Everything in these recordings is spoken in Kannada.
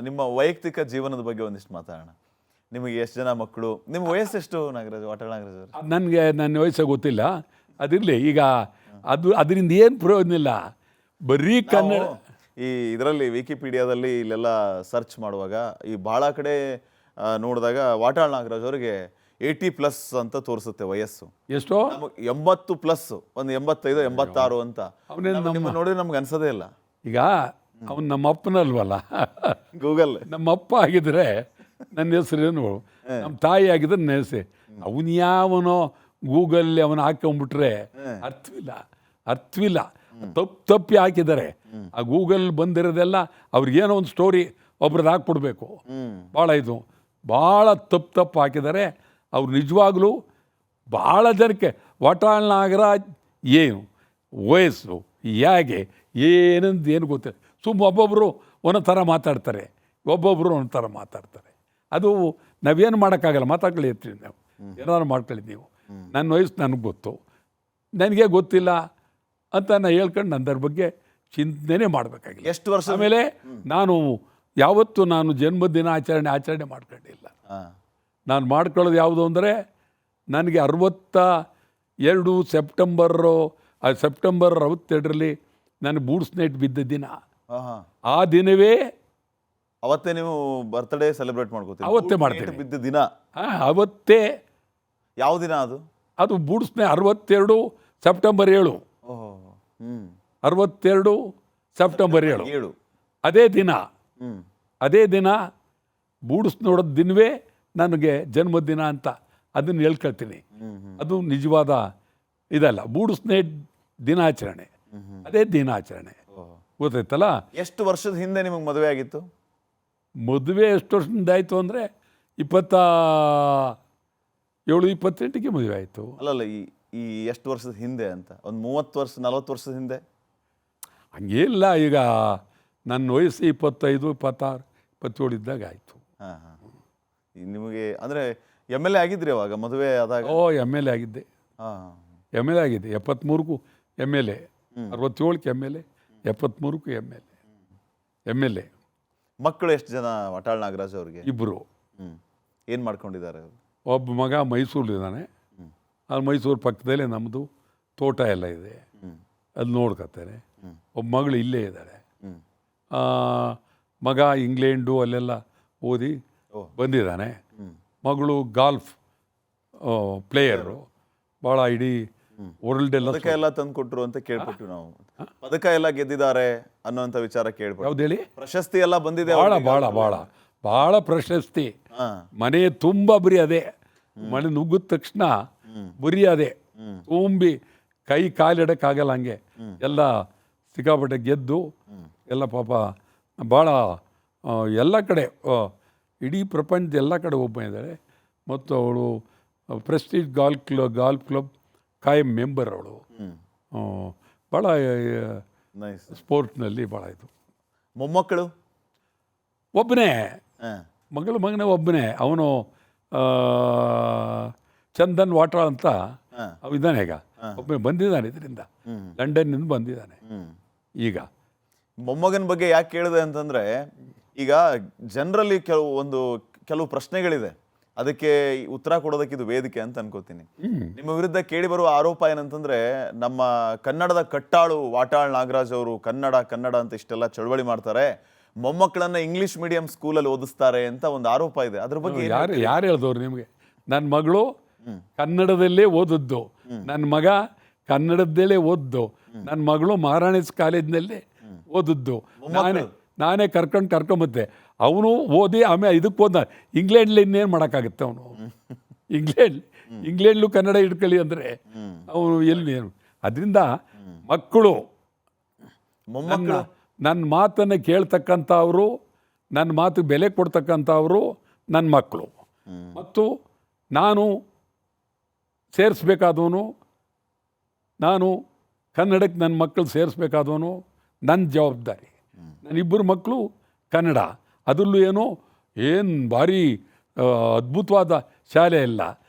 ನಿಮ್ಮ ವೈಯಕ್ತಿಕ ಜೀವನದ ಬಗ್ಗೆ ಒಂದಿಷ್ಟು ಮಾತಾಡೋಣ. ನಿಮಗೆ ಎಷ್ಟು ಜನ ಮಕ್ಕಳು, ನಿಮ್ಮ ವಯಸ್ಸೆಷ್ಟು ನಾಗರಾಜ್, ವಾಟಾಳ್ ನಾಗರಾಜ್ ಅವರು? ನನಗೆ ನನ್ನ ವಯಸ್ಸು ಗೊತ್ತಿಲ್ಲ, ಅದಿರಲಿ. ಈಗ ಅದರಿಂದ ಏನು ಪ್ರಯೋಜನ ಇಲ್ಲ, ಬರೀ ಕನ್ನಡ. ಈ ಇದರಲ್ಲಿ ವಿಕಿಪೀಡಿಯಾದಲ್ಲಿ ಇಲ್ಲೆಲ್ಲ ಸರ್ಚ್ ಮಾಡುವಾಗ ಈ ಭಾಳ ಕಡೆ ನೋಡಿದಾಗ ವಾಟಾಳ್ ನಾಗರಾಜ್ ಅವರಿಗೆ 80+ ಅಂತ ತೋರಿಸುತ್ತೆ ವಯಸ್ಸು. ಎಷ್ಟೋ 80+, ಒಂದು 85 86 ಅಂತ. ನೋಡಿದ್ರೆ ನಮ್ಗೆ ಅನ್ಸೋದೇ ಇಲ್ಲ. ಈಗ ಅವನು ನಮ್ಮ ಅಪ್ಪನಲ್ವಲ್ಲ, ಗೂಗಲ್ ನಮ್ಮ ಅಪ್ಪ ಆಗಿದ್ರೆ ನನ್ನ ಹೆಸರೇನು, ನಮ್ಮ ತಾಯಿ ಆಗಿದ್ರೆ ನನ್ನ ಹೆಸರು. ಅವನು ಯಾವನೋ ಗೂಗಲ್ಲಿ ಅವನು ಹಾಕೊಂಡ್ಬಿಟ್ರೆ ಅರ್ಥವಿಲ್ಲ. ತಪ್ಪಿ ಹಾಕಿದ್ದಾರೆ. ಆ ಗೂಗಲ್ ಬಂದಿರೋದೆಲ್ಲ ಅವ್ರಿಗೇನೋ ಒಂದು ಸ್ಟೋರಿ ಒಬ್ರದ್ದು ಹಾಕ್ಬಿಡ್ಬೇಕು. ಭಾಳ ತಪ್ಪು ಹಾಕಿದ್ದಾರೆ. ಅವ್ರು ನಿಜವಾಗ್ಲೂ ಭಾಳ ಜನಕ್ಕೆ ವಾಟಾಳ್ ನಾಗರಾಜ್ ಏನು ವಯಸ್ಸು ಹೇಗೆ ಏನಂದು ಏನು ಗೊತ್ತಿಲ್ಲ. ಒಬ್ಬೊಬ್ಬರು ಒಂದೊಂದು ಥರ ಮಾತಾಡ್ತಾರೆ, ಅದು ನಾವೇನು ಮಾಡೋಕ್ಕಾಗಲ್ಲ. ಮಾತಾಡ್ಕೊಳ್ಳಿ ಇರ್ತೀವಿ ನಾವು, ಏನಾದ್ರು ಮಾಡ್ಕೊಳ್ಳಿ ನೀವು. ನನ್ನ ವಯಸ್ಸು ನನಗೆ ಗೊತ್ತು, ನನಗೆ ಗೊತ್ತಿಲ್ಲ ಅಂತ ನಾನು ಹೇಳ್ಕೊಂಡು ನಂದರ ಬಗ್ಗೆ ಚಿಂತನೆ ಮಾಡಬೇಕಾಗಿಲ್ಲ. ಎಷ್ಟು ವರ್ಷ ಆಮೇಲೆ ಯಾವತ್ತೂ ನಾನು ಜನ್ಮದಿನ ಆಚರಣೆ ಮಾಡ್ಕೊಂಡಿಲ್ಲ. ನಾನು ಮಾಡ್ಕೊಳ್ಳೋದು ಯಾವುದು ಅಂದರೆ, ನನಗೆ 62 ಸೆಪ್ಟೆಂಬರ್ 62ರಲ್ಲಿ ನಾನು ಬೂಟ್ಸ್ ನೈಟ್ ಬಿದ್ದ ದಿನ. ಆ ದಿನವೇ ಅವತ್ತೇ ನೀವು ಬರ್ತ್ಡೇ ಸೆಲೆಬ್ರೇಟ್ ಮಾಡ್ಕೋತೀವಿ? ಅವತ್ತೇ ಮಾಡ್ತೀನಿ. ಬಿದ್ದ ದಿನ ಅವತ್ತೇ. ಯಾವ ದಿನ ಅದು ಬೂಟ್ಸ್ ನೈಟ್ 62 ಸೆಪ್ಟೆಂಬರ್ 7. 62 ಸೆಪ್ಟೆಂಬರ್ 7 ಅದೇ ದಿನ ಬೂಟ್ಸ್ ನೋಡೋದ ದಿನವೇ ನನಗೆ ಜನ್ಮದಿನ ಅಂತ ಅದನ್ನು ಹೇಳ್ಕೊಳ್ತೀನಿ. ಅದು ನಿಜವಾದ ಇದಲ್ಲ, ಬೂಟ್ಸ್ ನೈಟ್ ದಿನಾಚರಣೆ, ಅದೇ ದಿನಾಚರಣೆ. ಗೊತ್ತಾಯ್ತಲ್ಲ? ಎಷ್ಟು ವರ್ಷದ ಹಿಂದೆ ನಿಮಗೆ ಮದುವೆ ಆಗಿತ್ತು? ಮದುವೆ ಎಷ್ಟು ವರ್ಷದಿಂದ ಆಯಿತು ಅಂದರೆ 27-28ಗೆ ಮದುವೆ ಆಯಿತು. ಅಲ್ಲಲ್ಲ, ಈ ಎಷ್ಟು ವರ್ಷದ ಹಿಂದೆ ಅಂತ, ಒಂದು 30 ವರ್ಷ 40 ವರ್ಷದ ಹಿಂದೆ? ಹಂಗೇನಿಲ್ಲ. ಈಗ ನನ್ನ ವಯಸ್ಸು 25, 26, 27 ಇದ್ದಾಗ ಆಯಿತು. ನಿಮಗೆ ಅಂದರೆ MLA ಆಗಿದ್ರಿ ಅವಾಗ ಮದುವೆ ಆದಾಗ? MLA ಆಗಿದ್ದೆ. MLA ಆಗಿದೆ. 73ಕ್ಕೂ MLA, 67ಕ್ಕೆ MLA, 73ಕ್ಕೂ MLA. ಮಕ್ಕಳು ಎಷ್ಟು ಜನ ವಾಟಾಳ್ ನಾಗರಾಜ್ ಅವ್ರಿಗೆ? 2. ಏನು ಮಾಡ್ಕೊಂಡಿದ್ದಾರೆ? ಒಬ್ಬ ಮಗ ಮೈಸೂರಲ್ಲಿದ್ದಾನೆ. ಅಲ್ಲಿ ಮೈಸೂರು ಪಕ್ಕದಲ್ಲೇ ನಮ್ಮದು ತೋಟ ಎಲ್ಲ ಇದೆ, ಅಲ್ಲಿ ನೋಡ್ಕೊತಾರೆ. ಒಬ್ಬ ಮಗಳು ಇಲ್ಲೇ ಇದ್ದಾಳೆ. ಮಗ ಇಂಗ್ಲೆಂಡು ಅಲ್ಲೆಲ್ಲ ಓದಿ ಬಂದಿದ್ದಾನೆ. ಮಗಳು ಗಾಲ್ಫ್ ಪ್ಲೇಯರು, ಭಾಳ ಇಡೀ ವರ್ಲ್ಡ್ ಎಲ್ಲ ಪದಕ ಎಲ್ಲ ತಂದು ಕೊಟ್ಟರು ಅಂತ ಕೇಳ್ಬಿಟ್ಟು ನಾವು. ಪದಕ ಎಲ್ಲ ಗೆದ್ದಿದ್ದಾರೆ ಅನ್ನೋಂಥ ವಿಚಾರ ಕೇಳ್ಬೋದು. ಯಾವ್ದು ಹೇಳಿ? ಪ್ರಶಸ್ತಿ ಎಲ್ಲ ಬಂದಿದೆ. ಭಾಳ ಪ್ರಶಸ್ತಿ. ಮನೆ ತುಂಬ ಬರೀ ಅದೇ. ಮನೆ ನುಗ್ಗಿದ ತಕ್ಷಣ ಬರೀ ಅದೇ ತುಂಬಿ ಕೈ ಕಾಲಿಡಕ್ಕಾಗಲ್ಲ. ಹಂಗೆ ಎಲ್ಲ ಸಿಕ್ಕಾಪಟ್ಟೆ ಗೆದ್ದು ಎಲ್ಲ ಪಾಪ ಭಾಳ ಎಲ್ಲ ಕಡೆ, ಇಡೀ ಪ್ರಪಂಚದ ಎಲ್ಲ ಕಡೆ ಒಬ್ಬ ಇದ್ದಾಳೆ. ಮತ್ತು ಅವಳು ಪ್ರೆಸ್ಟೀಜ್ ಗಾಲ್ಫ್ ಕ್ಲಬ್ ಕಾಯಂ ಮೆಂಬರ್. ಅವಳು ಭಾಳ ಸ್ಪೋರ್ಟ್ನಲ್ಲಿ ಭಾಳ ಇದು. ಮೊಮ್ಮಕ್ಕಳು? ಒಬ್ಬನೇ ಮಗನೇ ಒಬ್ಬನೇ. ಅವನು ಚಂದನ್ ವಾಟಾಳ್ ಅಂತ ಇದ್ದಾನೆ. ಈಗ ಒಬ್ಬನೇ ಬಂದಿದ್ದಾನೆ, ಇದರಿಂದ ಲಂಡನ್ನಿಂದ ಬಂದಿದ್ದಾನೆ. ಈಗ ಮೊಮ್ಮಗನ ಬಗ್ಗೆ ಯಾಕೆ ಕೇಳಿದೆ ಅಂತಂದರೆ, ಈಗ ಜನರಲ್ಲಿ ಕೆಲವು ಪ್ರಶ್ನೆಗಳಿದೆ, ಅದಕ್ಕೆ ಉತ್ತರ ಕೊಡೋದಕ್ಕೆ ಇದು ವೇದಿಕೆ ಅಂತ ಅನ್ಕೋತೀನಿ. ನಿಮ್ಮ ವಿರುದ್ಧ ಕೇಳಿ ಬರುವ ಆರೋಪ ಏನಂತಂದ್ರೆ, ನಮ್ಮ ಕನ್ನಡದ ಕಟ್ಟಾಳು ವಾಟಾಳ್ ನಾಗರಾಜ್ ಅವರು ಕನ್ನಡ ಅಂತ ಇಷ್ಟೆಲ್ಲ ಚಳವಳಿ ಮಾಡ್ತಾರೆ, ಮೊಮ್ಮಕ್ಕಳನ್ನ ಇಂಗ್ಲಿಷ್ ಮೀಡಿಯಂ ಸ್ಕೂಲಲ್ಲಿ ಓದಿಸ್ತಾರೆ ಅಂತ ಒಂದು ಆರೋಪ ಇದೆ. ಅದ್ರ ಬಗ್ಗೆ ಯಾರು ಹೇಳಿದವ್ರು ನಿಮಗೆ? ನನ್ನ ಮಗಳು ಕನ್ನಡದಲ್ಲೇ ಓದದ್ದು, ನನ್ನ ಮಗ ಕನ್ನಡದಲ್ಲೇ ಓದ್ದು, ನನ್ನ ಮಗಳು ಮಹಾರಾಣೀಸ್ ಕಾಲೇಜ್ನಲ್ಲೇ ಓದದ್ದು. ನಾನೇ ಕರ್ಕೊಂಬತ್ತೆ. ಅವನು ಓದಿ ಆಮೇಲೆ ಇದಕ್ಕೆ ಹೋದ. ಇಂಗ್ಲೆಂಡ್ಲಿ ಇನ್ನೇನು ಮಾಡೋಕ್ಕಾಗುತ್ತೆ ಅವನು? ಇಂಗ್ಲೆಂಡ್ಲು ಕನ್ನಡ ಹಿಡ್ಕೊಳ್ಳಿ ಅಂದರೆ ಅವನು ಎಲ್ಲಿ? ಅದರಿಂದ ಮಕ್ಕಳು ನನ್ನ ಮಾತನ್ನು ಕೇಳ್ತಕ್ಕಂಥವ್ರು, ನನ್ನ ಮಾತಿಗೆ ಬೆಲೆ ಕೊಡ್ತಕ್ಕಂಥವ್ರು ನನ್ನ ಮಕ್ಕಳು. ಮತ್ತು ನಾನು ಸೇರಿಸ್ಬೇಕಾದವನು, ನಾನು ಕನ್ನಡಕ್ಕೆ ನನ್ನ ಮಕ್ಕಳು ಸೇರಿಸ್ಬೇಕಾದವನು ನನ್ನ ಜವಾಬ್ದಾರಿ. ನನ್ನಿಬ್ಬರು ಮಕ್ಕಳು ಕನ್ನಡ, ಅದರಲ್ಲೂ ಏನು ಭಾರಿ ಅದ್ಭುತವಾದ ಶಾಲೆ ಇಲ್ಲ,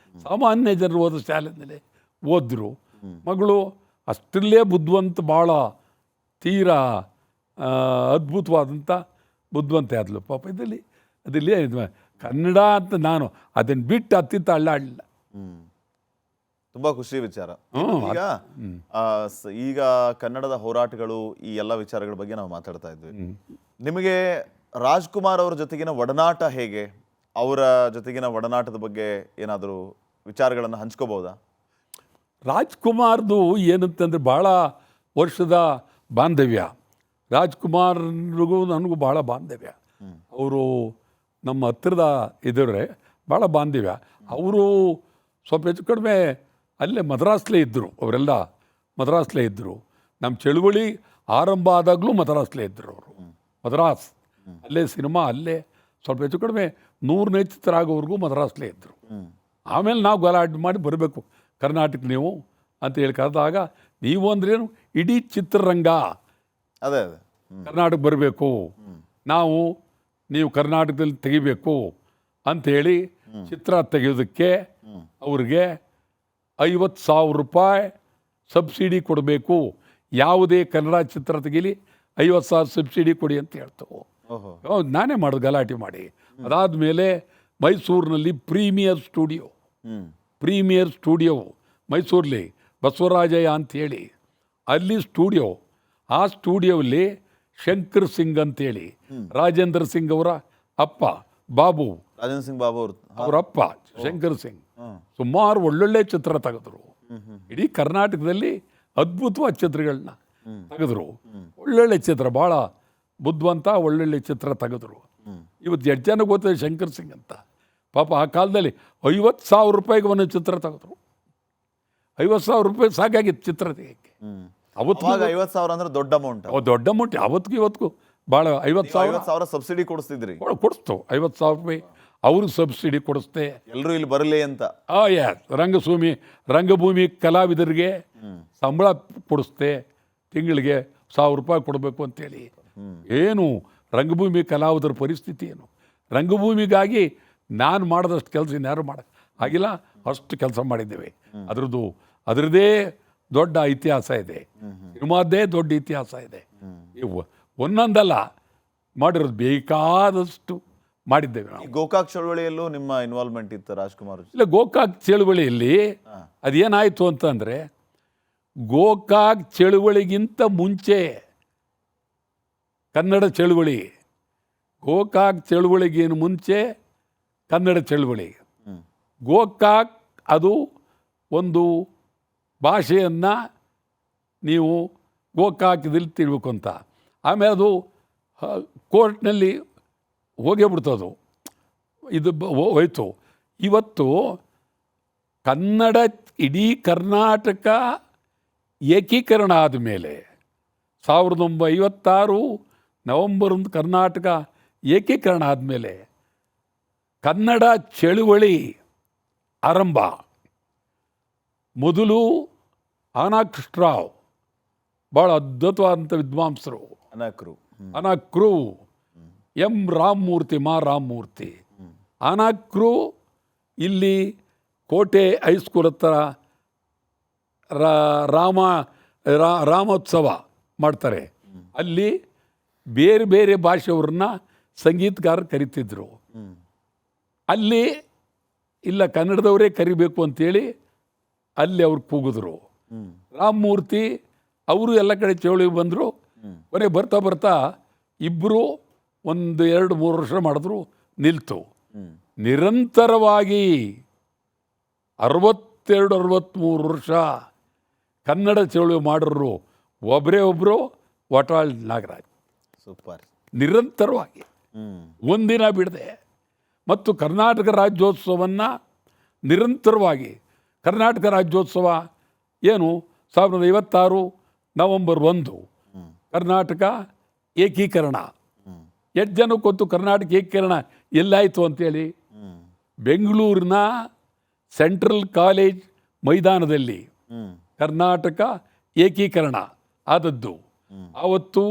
ಸಾಮಾನ್ಯ ಜನರು ಓದೋ ಶಾಲೆಯಲ್ಲೇ ಓದಿದ್ರು. ಮಗಳು ಅಷ್ಟರಲ್ಲೇ ಬುದ್ಧಿವಂತ, ಭಾಳ ತೀರಾ ಅದ್ಭುತವಾದಂಥ ಬುದ್ಧಿವಂತೆ ಆದ್ಲು ಪಾಪ ಅದಿಲ್ಲಿ ಕನ್ನಡ ಅಂತ ನಾನು ಅದನ್ನು ಬಿಟ್ಟು ಅತ್ತಿತ್ತ ಅಳ್ಳಾಡಲಿಲ್ಲ. ತುಂಬಾ ಖುಷಿ ವಿಚಾರ. ಈಗ ಈಗ ಕನ್ನಡದ ಹೋರಾಟಗಳು ಈ ಎಲ್ಲ ವಿಚಾರಗಳ ಬಗ್ಗೆ ನಾವು ಮಾತಾಡ್ತಾ ಇದ್ವಿ. ನಿಮಗೆ ರಾಜ್ಕುಮಾರ್ ಅವ್ರ ಜೊತೆಗಿನ ಒಡನಾಟ ಹೇಗೆ? ಅವರ ಜೊತೆಗಿನ ಒಡನಾಟದ ಬಗ್ಗೆ ಏನಾದರೂ ವಿಚಾರಗಳನ್ನು ಹಂಚ್ಕೋಬಹುದಾ? ರಾಜ್ಕುಮಾರ್ದು ಏನಂತಂದ್ರೆ ಭಾಳ ವರ್ಷದ ಬಾಂಧವ್ಯ. ರಾಜ್ಕುಮಾರ್ಗೂ ನನಗೂ ಭಾಳ ಬಾಂಧವ್ಯ. ಅವರು ನಮ್ಮ ಹತ್ತಿರದ ಇದ್ರೆ ಭಾಳ ಬಾಂಧವ್ಯ. ಅವರು ಸ್ವಲ್ಪ ಹೆಚ್ಚು ಕಡಿಮೆ ಅಲ್ಲೇ ಮದ್ರಾಸ್ಲೇ ಇದ್ದರು. ಅವರೆಲ್ಲ ಮದ್ರಾಸ್ಲೇ ಇದ್ದರು. ನಮ್ಮ ಚಳುವಳಿ ಆರಂಭ ಆದಾಗಲೂ ಮದ್ರಾಸ್ಲೇ ಇದ್ದರು ಅವರು. ಮದ್ರಾಸ್ ಅಲ್ಲೇ ಸಿನಿಮಾ, ಅಲ್ಲೇ ಸ್ವಲ್ಪ ಹೆಚ್ಚು ಕಡಿಮೆ 100ನೇ ಚಿತ್ರ ಆಗೋವರೆಗೂ ಮದ್ರಾಸ್ಲೇ ಇದ್ದರು. ಆಮೇಲೆ ನಾವು ಗಲಾಟೆ ಮಾಡಿ ಬರಬೇಕು ಕರ್ನಾಟಕ ನೀವು ಅಂತ ಹೇಳಿ ಕರೆದಾಗ, ನೀವು ಅಂದ್ರೇನು ಇಡೀ ಚಿತ್ರರಂಗ ಅದೇ ಕರ್ನಾಟಕ ಬರಬೇಕು, ನೀವು ಕರ್ನಾಟಕದಲ್ಲಿ ತೆಗಿಬೇಕು ಅಂಥೇಳಿ ಚಿತ್ರ ತೆಗೆಯೋದಕ್ಕೆ ಅವ್ರಿಗೆ 50,000 ರೂಪಾಯಿ ಸಬ್ಸಿಡಿ ಕೊಡಬೇಕು. ಯಾವುದೇ ಕನ್ನಡ ಚಿತ್ರ ತೆಗೀಲಿ 50,000 ಸಬ್ಸಿಡಿ ಕೊಡಿ ಅಂತ ಹೇಳ್ತವೆ. ನಾನೇ ಮಾಡೋದು ಗಲಾಟೆ ಮಾಡಿ. ಅದಾದಮೇಲೆ ಮೈಸೂರಿನಲ್ಲಿ ಪ್ರೀಮಿಯರ್ ಸ್ಟುಡಿಯೋ ಮೈಸೂರಲ್ಲಿ ಬಸವರಾಜಯ್ಯ ಅಂಥೇಳಿ ಅಲ್ಲಿ ಸ್ಟುಡಿಯೋ. ಆ ಸ್ಟುಡಿಯೋಲ್ಲಿ ಶಂಕರ್ ಸಿಂಗ್ ಅಂತೇಳಿ ರಾಜೇಂದ್ರ ಸಿಂಗ್ ಅವರ ಅಪ್ಪ ಬಾಬು, ರಾಜೇಂದ್ರ ಸಿಂಗ್ ಬಾಬು ಅವರ ಅಪ್ಪ ಶಂಕರ್ ಸಿಂಗ್ ಸುಮಾರು ಒಳ್ಳೊಳ್ಳೆ ಚಿತ್ರ ತೆಗೆದ್ರು. ಇಡೀ ಕರ್ನಾಟಕದಲ್ಲಿ ಅದ್ಭುತವಾದ ಚಿತ್ರಗಳನ್ನ ತೆಗೆದ್ರು. ಒಳ್ಳೊಳ್ಳೆ ಚಿತ್ರ, ಭಾಳ ಬುದ್ಧಿವಂತ ಒಳ್ಳೊಳ್ಳೆ ಚಿತ್ರ ತೆಗೆದ್ರು. ಇವತ್ತು 8 ಜನ ಗೊತ್ತಿದೆ ಶಂಕರ್ ಸಿಂಗ್ ಅಂತ. ಪಾಪ ಆ ಕಾಲದಲ್ಲಿ 50,000 ರೂಪಾಯಿಗೆ ಒಂದೊಂದು ಚಿತ್ರ ತೆಗೆದ್ರು. 50,000 ರೂಪಾಯಿ ಸಾಕಾಗಿತ್ತು ಚಿತ್ರ ತೆಗೆಯಕ್ಕೆ. ಅವತ್ತು 50,000 ಅಂದ್ರೆ ದೊಡ್ಡ ಅಮೌಂಟ್. ದೊಡ್ಡ ಅಮೌಂಟ್. ಅವತ್ತಿಗೂ ಇವತ್ತಿಗೂ ಭಾಳ 50,000 ಸಬ್ಸಿಡಿ ಕೊಡಿಸ್ತಿದ್ರಿ. ಕೊಡಿಸ್ತು 50,000 ರೂಪಾಯಿ ಅವ್ರಿಗೆ ಸಬ್ಸಿಡಿ ಕೊಡಿಸ್ತೆ. ಎಲ್ಲರೂ ಇಲ್ಲಿ ಬರಲಿ ಅಂತ. ರಂಗಭೂಮಿ ಕಲಾವಿದರಿಗೆ ಸಂಬಳ ಕೊಡಿಸ್ತೆ. ತಿಂಗಳಿಗೆ 1,000 ರೂಪಾಯಿ ಕೊಡಬೇಕು ಅಂತೇಳಿ. ಏನು ರಂಗಭೂಮಿ ಕಲಾವಿದರ ಪರಿಸ್ಥಿತಿ ಏನು? ರಂಗಭೂಮಿಗಾಗಿ ನಾನು ಮಾಡಿದಷ್ಟು ಕೆಲಸ ಇನ್ಯಾರು ಆಗಿಲ್ಲ. ಅಷ್ಟು ಕೆಲಸ ಮಾಡಿದ್ದೇವೆ. ಅದರದ್ದೇ ದೊಡ್ಡ ಇತಿಹಾಸ ಇದೆ. ಸಿನಿಮಾದ್ದೇ ದೊಡ್ಡ ಇತಿಹಾಸ ಇದೆ. ಒಂದೊಂದಲ್ಲ ಮಾಡಿರೋದು ಬೇಕಾದಷ್ಟು ಮಾಡಿದ್ದೇವೆ ನಾವು. ಗೋಕಾಕ್ ಚಳವಳಿಯಲ್ಲೂ ನಿಮ್ಮ ಇನ್ವಾಲ್ವ್ಮೆಂಟ್ ಇತ್ತು ರಾಜ್ಕುಮಾರ್? ಇಲ್ಲ, ಗೋಕಾಕ್ ಚಳುವಳಿಯಲ್ಲಿ ಅದೇನಾಯಿತು ಅಂತಂದರೆ, ಗೋಕಾಕ್ ಚಳುವಳಿಗಿಂತ ಮುಂಚೆ ಕನ್ನಡ ಚಳುವಳಿ, ಗೋಕಾಕ್ ಚಳುವಳಿಗೇನು ಮುಂಚೆ ಕನ್ನಡ ಚಳುವಳಿ. ಗೋಕಾಕ್ ಅದು ಒಂದು ಭಾಷೆಯನ್ನು ನೀವು ಗೋಕಾಕದಲ್ಲಿ ತಿಳ್ಬೇಕು ಅಂತ. ಆಮೇಲೆ ಅದು ಕೋರ್ಟ್ನಲ್ಲಿ ಹೋಗೇ ಬಿಡ್ತದು. ಇದು ಹೋಯ್ತು. ಇವತ್ತು ಕನ್ನಡ ಇಡೀ ಕರ್ನಾಟಕ ಏಕೀಕರಣ ಆದಮೇಲೆ 1956 ನವೆಂಬರ್ 1 ಕರ್ನಾಟಕ ಏಕೀಕರಣ ಆದಮೇಲೆ ಕನ್ನಡ ಚಳುವಳಿ ಆರಂಭ. ಮೊದಲು ಅನಾಕೃಷ್ಣರಾವ್ ಭಾಳ ಅದ್ಭುತವಾದಂಥ ವಿದ್ವಾಂಸರು, ಅನಾಕ್ರು, ಎಂ ರಾಮಮೂರ್ತಿ, ರಾಮಮೂರ್ತಿ. ಅನಾಕ್ರು ಇಲ್ಲಿ ಕೋಟೆ ಹೈಸ್ಕೂಲ್ ಹತ್ರ ರಾಮೋತ್ಸವ ಮಾಡ್ತಾರೆ. ಅಲ್ಲಿ ಬೇರೆ ಬೇರೆ ಭಾಷೆಯವ್ರನ್ನ ಸಂಗೀತಗಾರರು ಕರಿತಿದ್ರು. ಅಲ್ಲಿ ಇಲ್ಲ ಕನ್ನಡದವರೇ ಕರಿಬೇಕು ಅಂತೇಳಿ ಅಲ್ಲಿ ಅವ್ರು ಕೂಗಿದ್ರು. ರಾಮಮೂರ್ತಿ ಅವರು ಎಲ್ಲ ಕಡೆ ಚಳುವಳಿಗೆ ಬಂದರು. ಕೊನೆ ಬರ್ತಾ ಬರ್ತಾ ಇಬ್ಬರು 1, 2, 3 ವರ್ಷ ಮಾಡಿದ್ರು, ನಿಲ್ತು. ನಿರಂತರವಾಗಿ 62, 63 ವರ್ಷ ಕನ್ನಡ ಚಳುವಳಿ ಮಾಡಿದ್ರು ಒಬ್ಬರೇ ಒಬ್ಬರು ವಟಾಳ್ ನಾಗರಾಜ್. ಸೂಪರ್. ನಿರಂತರವಾಗಿ ಒಂದಿನ ಬಿಡದೆ. ಮತ್ತು ಕರ್ನಾಟಕ ರಾಜ್ಯೋತ್ಸವವನ್ನು ನಿರಂತರವಾಗಿ, ಕರ್ನಾಟಕ ರಾಜ್ಯೋತ್ಸವ ಏನು 1956 ನವೆಂಬರ್ 1 ಕರ್ನಾಟಕ ಏಕೀಕರಣ. 8 ಜನಕ್ಕೆ ಗೊತ್ತು ಕರ್ನಾಟಕ ಏಕೀಕರಣ ಎಲ್ಲಾಯಿತು ಅಂತೇಳಿ. ಬೆಂಗಳೂರಿನ ಸೆಂಟ್ರಲ್ ಕಾಲೇಜ್ ಮೈದಾನದಲ್ಲಿ ಕರ್ನಾಟಕ ಏಕೀಕರಣ ಆದದ್ದು. ಆವತ್ತು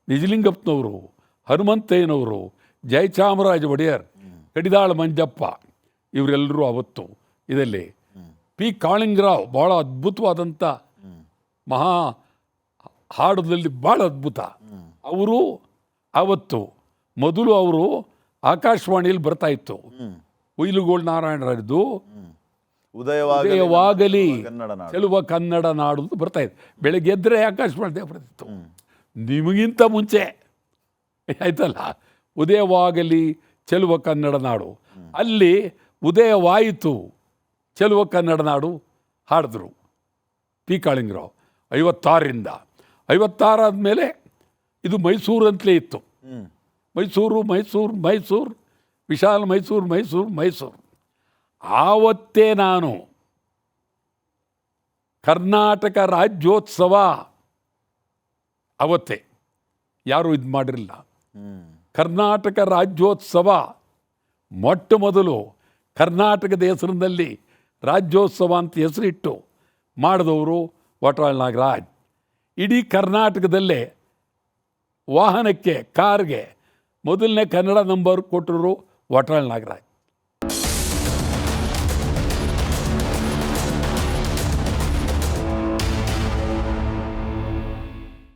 ನಿಜಲಿಂಗಪ್ಪನವರು, ಹನುಮಂತಯ್ಯನವರು, ಜಯಚಾಮರಾಜ ಒಡೆಯರ್, ಕಡಿದಾಳ ಮಂಜಪ್ಪ ಇವರೆಲ್ಲರೂ ಆವತ್ತು ಇದರಲ್ಲಿ. ಪಿ ಕಾಳಿಂಗರಾವ್ ಭಾಳ ಅದ್ಭುತವಾದಂಥ ಹಾಡೋದ್ರಲ್ಲಿ ಭಾಳ ಅದ್ಭುತ. ಅವರು ಆವತ್ತು ಮೊದಲು ಅವರು ಆಕಾಶವಾಣಿಯಲ್ಲಿ ಬರ್ತಾ ಇತ್ತು. ಹ್ಮ್ ಉಯಿಲುಗೋಳ್ ನಾರಾಯಣರದ್ದು ಉದಯವಾಗಲಿ ಉದಯವಾಗಲಿ ಕನ್ನಡ ನಾಡು. ಚೆಲುವ ಕನ್ನಡ ನಾಡು ಅಂತ ಬರ್ತಾ ಇತ್ತು. ಬೆಳಗ್ಗೆ ಎದ್ದರೆ ಆಕಾಶವಾಣಿ ಬರ್ತಿತ್ತು. ನಿಮಗಿಂತ ಮುಂಚೆ ಆಯ್ತಲ್ಲ, ಉದಯವಾಗಲಿ ಚೆಲುವ ಕನ್ನಡ ನಾಡು. ಅಲ್ಲಿ ಉದಯವಾಯಿತು ಚೆಲುವ ಕನ್ನಡ ನಾಡು ಹಾಡಿದ್ರು ಪಿ ಕಾಳಿಂಗರಾವ್ 56ರಿಂದ. 56 ಆದಮೇಲೆ ಇದು ಮೈಸೂರು ಅಂತಲೇ ಇತ್ತು. ಹ್ಮ್ ಮೈಸೂರು ಮೈಸೂರು ಮೈಸೂರು ವಿಶಾಲ ಮೈಸೂರು ಮೈಸೂರು ಮೈಸೂರು. ಆವತ್ತೇ ನಾನು ಕರ್ನಾಟಕ ರಾಜ್ಯೋತ್ಸವ ಅವತ್ತೇ, ಯಾರೂ ಇದು ಮಾಡಿರಲಿಲ್ಲ. ಹ್ಮ್ ಕರ್ನಾಟಕ ರಾಜ್ಯೋತ್ಸವ ಮೊಟ್ಟ ಮೊದಲು ಕರ್ನಾಟಕದ ಹೆಸರಿನಲ್ಲಿ ರಾಜ್ಯೋತ್ಸವ ಅಂತ ಹೆಸರಿಟ್ಟು ಮಾಡಿದವರು ವಾಟಾಳ್ ನಾಗರಾಜ್. ಇಡೀ ಕರ್ನಾಟಕದಲ್ಲೇ ವಾಹನಕ್ಕೆ, ಕಾರ್ಗೆ ಮೊದಲನೇ ಕನ್ನಡ ನಂಬರ್ ಕೊಟ್ಟರು ವಾಟಾಳ್ ನಾಗರಾಜ್.